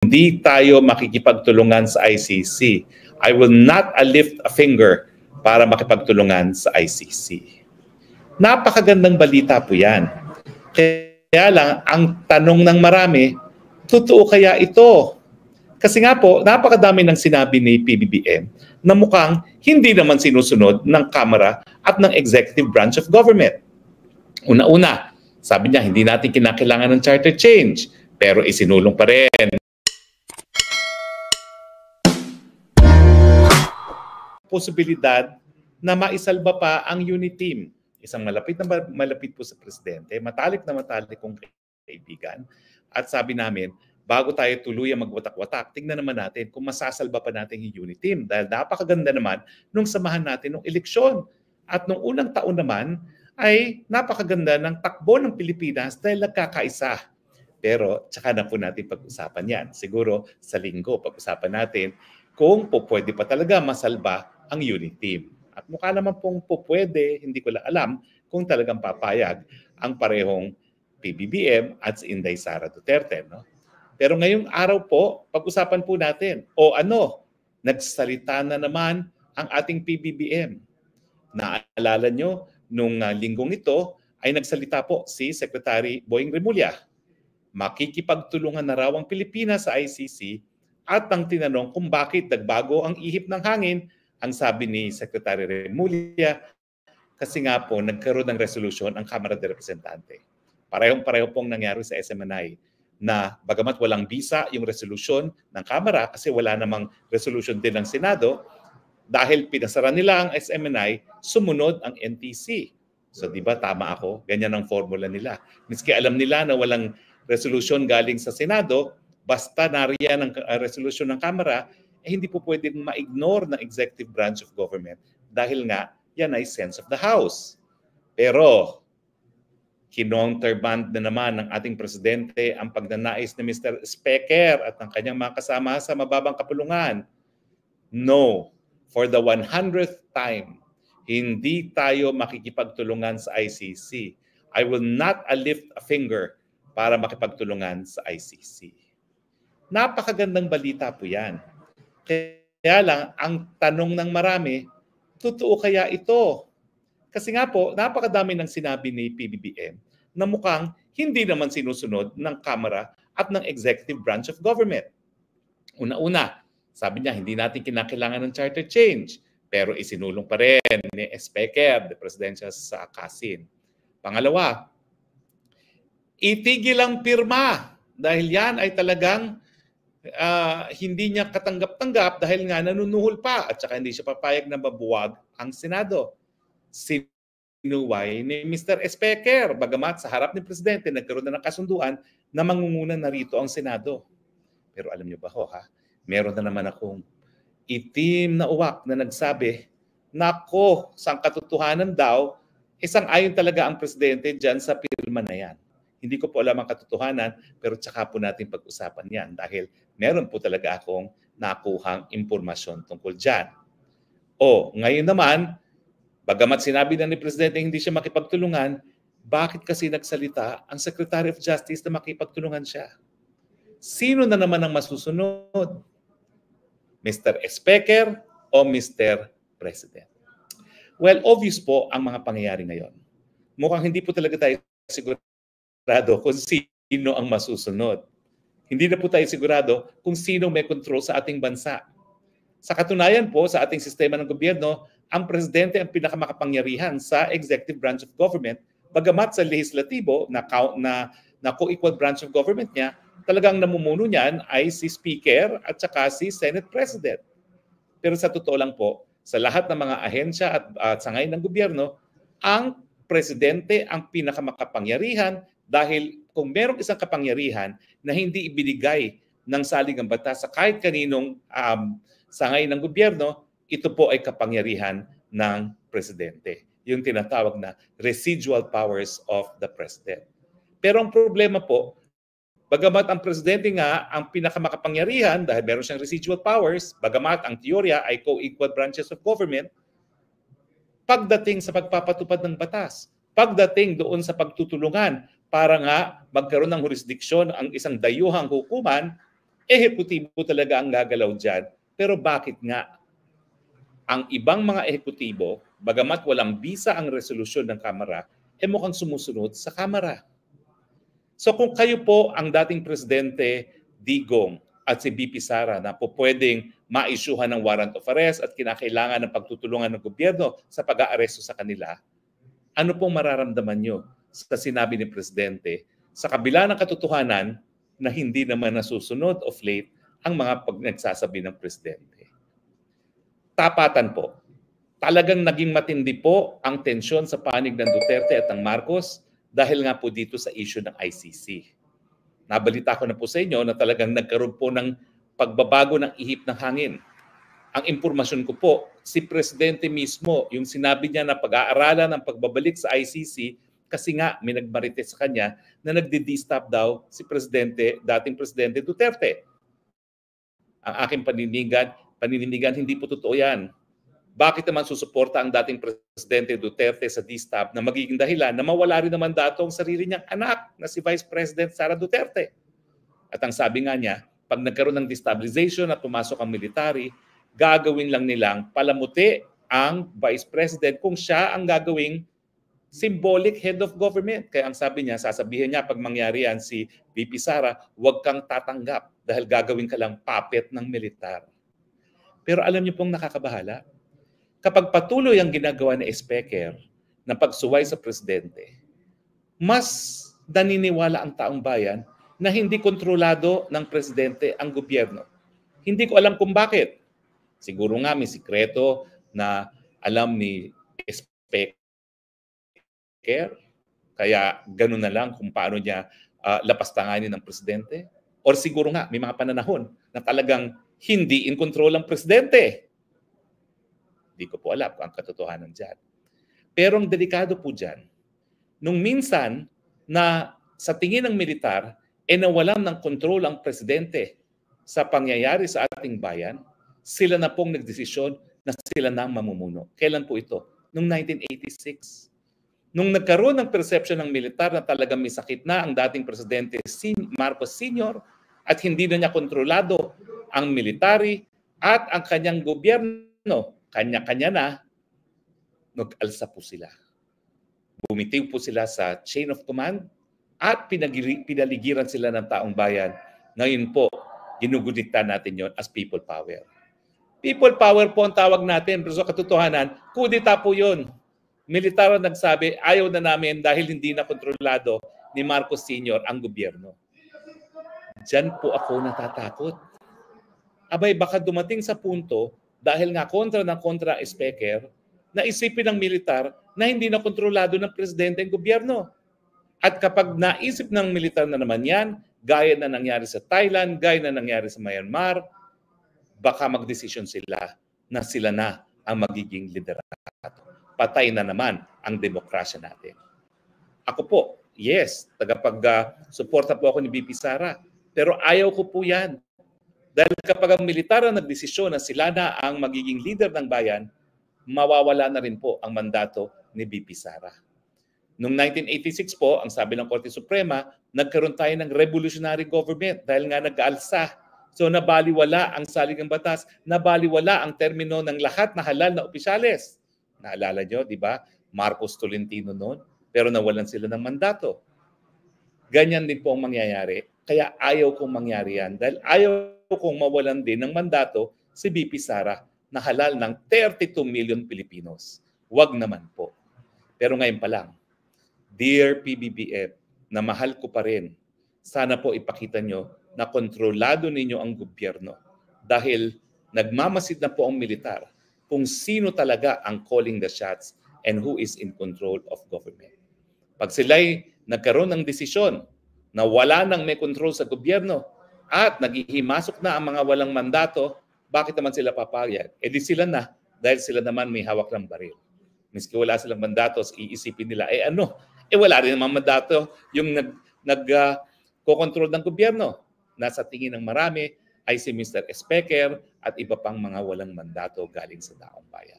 Hindi tayo makikipagtulungan sa ICC. I will not lift a finger para makipagtulungan sa ICC. Napakagandang balita po yan. Kaya lang, ang tanong ng marami, totoo kaya ito? Kasi nga po, napakadami ng sinabi ni PBBM na mukhang hindi naman sinusunod ng Kamara at ng Executive Branch of Government. Una-una, sabi niya, hindi natin kinakailangan ng charter change, pero isinulong pa rin posibilidad na maisalba pa ang unit team. Isang malapit po sa presidente, matalik na matalik kong kaibigan. At sabi namin, bago tayo tuluyang magwatak-watak, tingnan naman natin kung masasalba pa natin yung unit team. Dahil napakaganda naman nung samahan natin ng eleksyon. At nung unang taon naman ay napakaganda ng takbo ng Pilipinas dahil nagkakaisa. Pero tsaka na po natin pag-usapan yan. Siguro sa linggo pag-usapan natin kung po pwede pa talaga masalba ang unit team. At mukha naman pong po pwede, hindi ko lang alam kung talagang papayag ang parehong PBBM at si Inday Sara Duterte. No? Pero ngayong araw po, pag-usapan po natin, nagsalita na naman ang ating PBBM. Naalala nyo, nung linggong ito ay nagsalita po si Secretary Boying Remulla. Makikipagtulungan na raw ang Pilipinas sa ICC at ang tinanong kung bakit nagbago ang ihip ng hangin, ang sabi ni Secretary Remulla, kasi nga po nagkaroon ng resolution ang Kamara de Representante. Parehong-pareho pong nangyari sa SMNI na bagamat walang bisa yung resolution ng Kamara kasi wala namang resolution din ng Senado, dahil pinasara nila ang SMNI, sumunod ang NTC. So di ba tama ako? Ganyan ang formula nila. Miski alam nila na walang resolution galing sa Senado, basta nariyan ang resolution ng Kamara, hindi po pwedeng ma-ignore ng Executive Branch of Government dahil nga yan ay sense of the House. Pero kinounterband na naman ng ating presidente ang pagnanais ni Mr. Specker at ng kanyang mga kasama sa mababang kapulungan. No, for the 100th time, hindi tayo makikipagtulungan sa ICC. I will not lift a finger para makipagtulungan sa ICC. Napakagandang balita po yan. Kaya lang, ang tanong ng marami, totoo kaya ito? Kasi nga po, napakadami ng sinabi ni PBBM na mukhang hindi naman sinusunod ng Kamara at ng Executive Branch of Government. Una-una, sabi niya, hindi natin kinakailangan ng charter change, pero isinulong pa rin ni Specker, the presidential sa Kasin. Pangalawa, itigil ang pirma dahil yan ay talagang hindi niya katanggap-tanggap dahil nga nanunuhol pa at saka hindi siya papayag na mabuwag ang Senado. Sinuway ni Mr. Specker, bagamat sa harap ni Presidente nagkaroon na ng kasunduan na mangunguna na rito ang Senado. Pero alam niyo ba meron na naman akong itim na uwak na nagsabi, nako, sang katotohanan daw, isang-ayon talaga ang Presidente dyan sa pirma na yan. Hindi ko po alam ang katotohanan, pero tsaka po natin pag-usapan yan dahil meron po talaga akong nakuhang impormasyon tungkol dyan. Ngayon naman, bagamat sinabi na ni Presidente hindi siya makipagtulungan, bakit kasi nagsalita ang Secretary of Justice na makipagtulungan siya? Sino na naman ang masusunod? Mr. Specker o Mr. President? Well, obvious po ang mga pangyayari ngayon. Mukhang hindi po talaga tayo sigurado kung sino ang masusunod. Hindi na po tayo sigurado kung sino may control sa ating bansa. Sa katunayan po, sa ating sistema ng gobyerno, ang presidente ang pinakamakapangyarihan sa executive branch of government, bagamat sa lehislatibo na co-equal branch of government niya, talagang namumuno niyan ay si Speaker at saka si Senate President. Pero sa totoo lang po, sa lahat ng mga ahensya at sangay ng gobyerno, ang presidente ang pinakamakapangyarihan dahil kung merong isang kapangyarihan na hindi ibinigay ng saligang batas sa kahit kaninong sangay ng gobyerno, ito po ay kapangyarihan ng presidente. Yung tinatawag na residual powers of the president. Pero ang problema po, bagamat ang presidente nga ang pinakamakapangyarihan dahil meron siyang residual powers, bagamat ang teorya ay co-equal branches of government, pagdating sa pagpapatupad ng batas, pagdating doon sa pagtutulungan para nga magkaroon ng jurisdiksyon ang isang dayuhang hukuman, ehekutibo talaga ang gagalaw dyan. Pero bakit nga? Ang ibang mga ehekutibo, bagamat walang bisa ang resolusyon ng Kamara, mukhang sumusunod sa Kamara. So kung kayo po ang dating Presidente Digong at si BP Sara na po pwedeng ma-issuehan ng warrant of arrest at kinakailangan ng pagtutulungan ng gobyerno sa pag-aaresto sa kanila, ano pong mararamdaman nyo sa sinabi ni Presidente sa kabila ng katotohanan na hindi naman nasusunod of late ang mga nagsasabi ng Presidente? Tapatan po. Talagang naging matindi po ang tensyon sa panig ng Duterte at ng Marcos dahil nga po dito sa issue ng ICC. Nabalita ko na po sa inyo na talagang nagkaroon po ng pagbabago ng ihip ng hangin. Ang impormasyon ko po, si Presidente mismo, yung sinabi niya na pag-aaralan ng pagbabalik sa ICC kasi nga may nagmarites sa kanya na nagdi-destop daw si Presidente, dating Presidente Duterte. Ang aking panindigan, hindi po totoo yan. Bakit naman susuporta ang dating Presidente Duterte sa destop na magiging dahilan na mawala rin naman dato ang sarili niyang anak na si Vice President Sara Duterte? At ang sabi nga niya, pag nagkaroon ng destabilization at pumasok ang military, gagawin lang nilang palamuti ang Vice President kung siya ang gagawing symbolic head of government. Kaya ang sabi niya, sasabihin niya pag mangyari yan si VP Sara, huwag kang tatanggap dahil gagawin ka lang puppet ng militar. Pero alam niyo pong nakakabahala, kapag patuloy ang ginagawa ni Speaker na pagsuway sa Presidente, mas naniniwala ang taong bayan na hindi kontrolado ng Presidente ang gobyerno. Hindi ko alam kung bakit. Siguro nga may sikreto na alam ni Speaker, kaya ganun na lang kung paano niya lapastanganin ng Presidente. Or siguro nga may mga pananahon na talagang hindi in control ang Presidente. Hindi ko po alam kung ang katotohanan dyan. Pero ang delikado po dyan, nung minsan na sa tingin ng militar, nawalan ng kontrol ang Presidente sa pangyayari sa ating bayan, sila na pong nagdesisyon na sila na ang mamumuno. Kailan po ito? Noong 1986. Nung nagkaroon ng perception ng militar na talagang may sakit na ang dating Presidente Marcos Sr. at hindi na niya kontrolado ang military at ang kanyang gobyerno, kanya-kanya na, nag-alsa po sila. Bumitiw po sila sa chain of command at pinaligiran sila ng taong bayan. Ngayon po, ginugunita natin yon as people power. People power po ang tawag natin, pero sa katotohanan, kudita po yun. Militar ang nagsabi, ayaw na namin dahil hindi na kontrolado ni Marcos Sr. ang gobyerno. Diyan po ako natatakot. Abay, baka dumating sa punto dahil nga kontra ng kontra Speaker, na isipin ng militar na hindi na kontrolado ng Presidente ang gobyerno. At kapag naisip ng militar na naman yan, gaya na nangyari sa Thailand, gaya na nangyari sa Myanmar, baka magdesisyon sila na ang magiging liderato. Patay na naman ang demokrasya natin. Ako po, yes, tagapag-suporta po ako ni BP Sara, pero ayaw ko po yan. Dahil kapag ang militar ang nagdesisyon na sila na ang magiging leader ng bayan, mawawala na rin po ang mandato ni BP Sara. Noong 1986 po, ang sabi ng Korte Suprema, nagkaroon tayo ng revolutionary government dahil nga nag-aalsa. So nabaliwala ang saligang batas, nabaliwala ang termino ng lahat na halal na opisyales. Naalala nyo, di ba? Marcos Tolentino noon, pero nawalan sila ng mandato. Ganyan din po ang mangyayari. Kaya ayaw kong mangyari yan dahil ayaw kung mawalan din ng mandato si BP Sara na halal ng 32 million Pilipinos. Huwag naman po. Pero ngayon pa lang, Dear PBBM, na mahal ko pa rin, sana po ipakita nyo na kontrolado ninyo ang gobyerno dahil nagmamasid na po ang militar kung sino talaga ang calling the shots and who is in control of government. Pag sila'y nagkaroon ng desisyon na wala nang may control sa gobyerno, at naghihimasok na ang mga walang mandato, bakit naman sila papayag? Di sila na, dahil sila naman may hawak ng baril. Miski wala silang mandato, iisipin nila, wala rin naman mandato yung nag-control ng gobyerno. Nasa tingin ng marami ay si Mr. Speaker at iba pang mga walang mandato galing sa taong bayan.